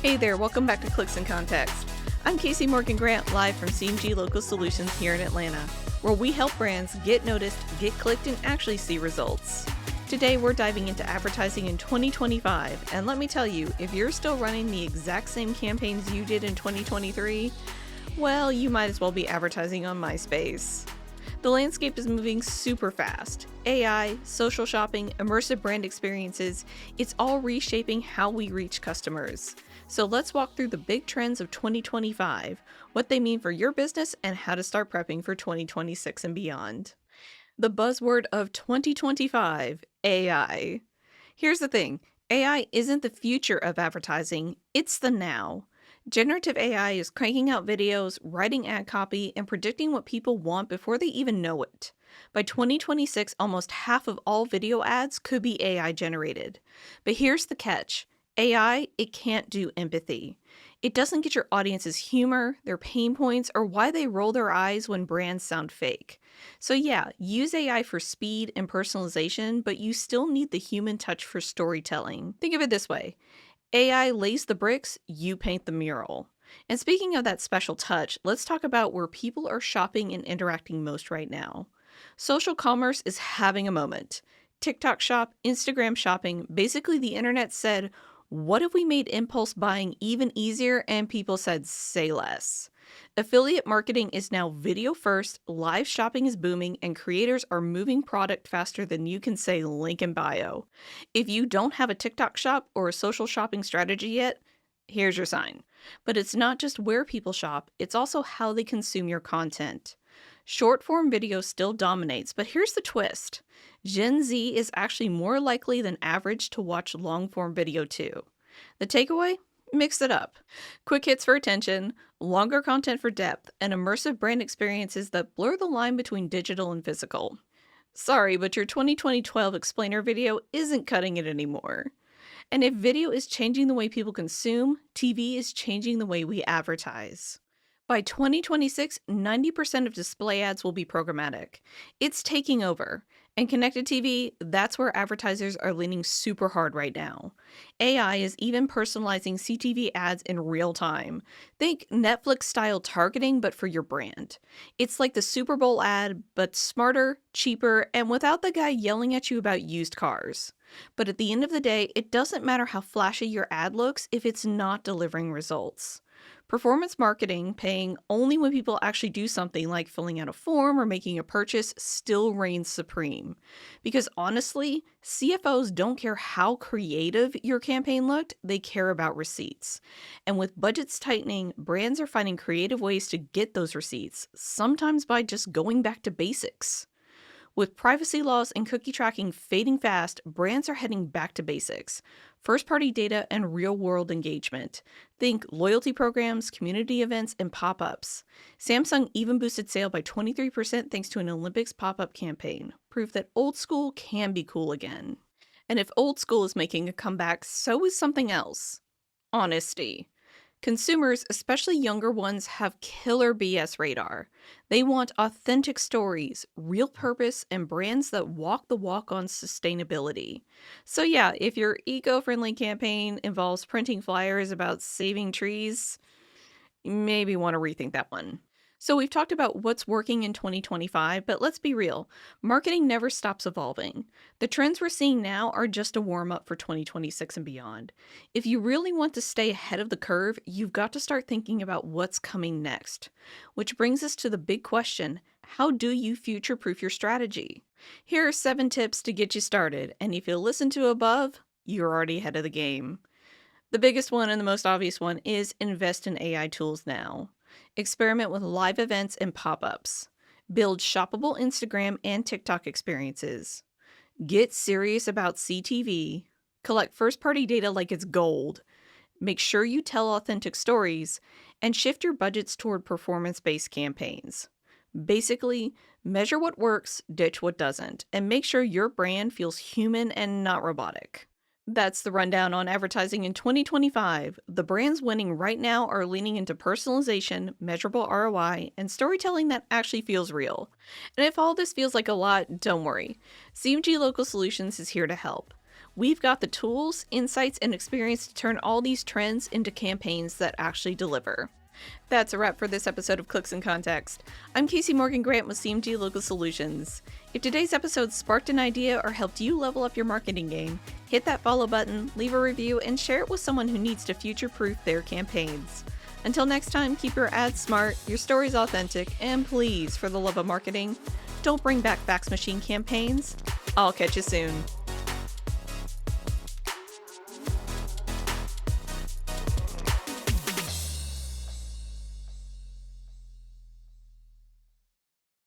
Hey there, welcome back to Clicks and Context. I'm Casey Morgan Grant, live from CMG Local Solutions here in Atlanta, where we help brands get noticed, get clicked, and actually see results. Today, we're diving into advertising in 2025, and let me tell you, if you're still running the exact same campaigns you did in 2023, well, you might as well be advertising on MySpace. The landscape is moving super fast. AI, social shopping, immersive brand experiences, it's all reshaping how we reach customers. So let's walk through the big trends of 2025, what they mean for your business, and how to start prepping for 2026 and beyond. The buzzword of 2025, AI. Here's the thing, AI isn't the future of advertising, it's the now. Generative AI is cranking out videos, writing ad copy, and predicting what people want before they even know it. By 2026, almost half of all video ads could be AI generated. But here's the catch. AI, it can't do empathy. It doesn't get your audience's humor, their pain points, or why they roll their eyes when brands sound fake. So yeah, use AI for speed and personalization, but you still need the human touch for storytelling. Think of it this way. AI lays the bricks, you paint the mural. And speaking of that special touch, let's talk about where people are shopping and interacting most right now. Social commerce is having a moment. TikTok shop, Instagram shopping, basically the internet said, what if we made impulse buying even easier? And people said, say less. Affiliate marketing is now video first, live shopping is booming, and creators are moving product faster than you can say link in bio. If you don't have a TikTok shop or a social shopping strategy yet, here's your sign. But it's not just where people shop, it's also how they consume your content. Short form video still dominates, but here's the twist. Gen Z is actually more likely than average to watch long form video too. The takeaway? Mix it up. Quick hits for attention, longer content for depth, and immersive brand experiences that blur the line between digital and physical. Sorry, but your 2012 explainer video isn't cutting it anymore. And if video is changing the way people consume, TV is changing the way we advertise. By 2026, 90% of display ads will be programmatic. It's taking over. And connected TV, that's where advertisers are leaning super hard right now. AI is even personalizing CTV ads in real time. Think Netflix-style targeting, but for your brand. It's like the Super Bowl ad, but smarter, cheaper, and without the guy yelling at you about used cars. But at the end of the day, it doesn't matter how flashy your ad looks if it's not delivering results. Performance marketing, paying only when people actually do something like filling out a form or making a purchase, still reigns supreme. Because honestly, CFOs don't care how creative your campaign looked, they care about receipts. And with budgets tightening, brands are finding creative ways to get those receipts, sometimes by just going back to basics. With privacy laws and cookie tracking fading fast, brands are heading back to basics. First-party data and real-world engagement. Think loyalty programs, community events, and pop-ups. Samsung even boosted sales by 23% thanks to an Olympics pop-up campaign. Proof that old school can be cool again. And if old school is making a comeback, so is something else. Honesty. Consumers, especially younger ones, have killer BS radar. They want authentic stories, real purpose, and brands that walk the walk on sustainability. So yeah, if your eco-friendly campaign involves printing flyers about saving trees, you maybe want to rethink that one. So we've talked about what's working in 2025, but let's be real. Marketing never stops evolving. The trends we're seeing now are just a warm-up for 2026 and beyond. If you really want to stay ahead of the curve, you've got to start thinking about what's coming next. Which brings us to the big question, how do you future-proof your strategy? Here are 7 tips to get you started, and if you listen to above, you're already ahead of the game. The biggest one and the most obvious one is invest in AI tools now. Experiment with live events and pop-ups. Build shoppable Instagram and TikTok experiences. Get serious about CTV. Collect first-party data like it's gold. Make sure you tell authentic stories. And shift your budgets toward performance-based campaigns. Basically, measure what works, ditch what doesn't, and make sure your brand feels human and not robotic. That's the rundown on advertising in 2025. The brands winning right now are leaning into personalization, measurable ROI, and storytelling that actually feels real. And if all this feels like a lot, don't worry. CMG Local Solutions is here to help. We've got the tools, insights, and experience to turn all these trends into campaigns that actually deliver. That's a wrap for this episode of Clicks and Context. I'm Casey Morgan Grant with CMG Local Solutions. If today's episode sparked an idea or helped you level up your marketing game, hit that follow button, leave a review, and share it with someone who needs to future-proof their campaigns. Until next time, keep your ads smart, your stories authentic, and please, for the love of marketing, don't bring back fax machine campaigns. I'll catch you soon.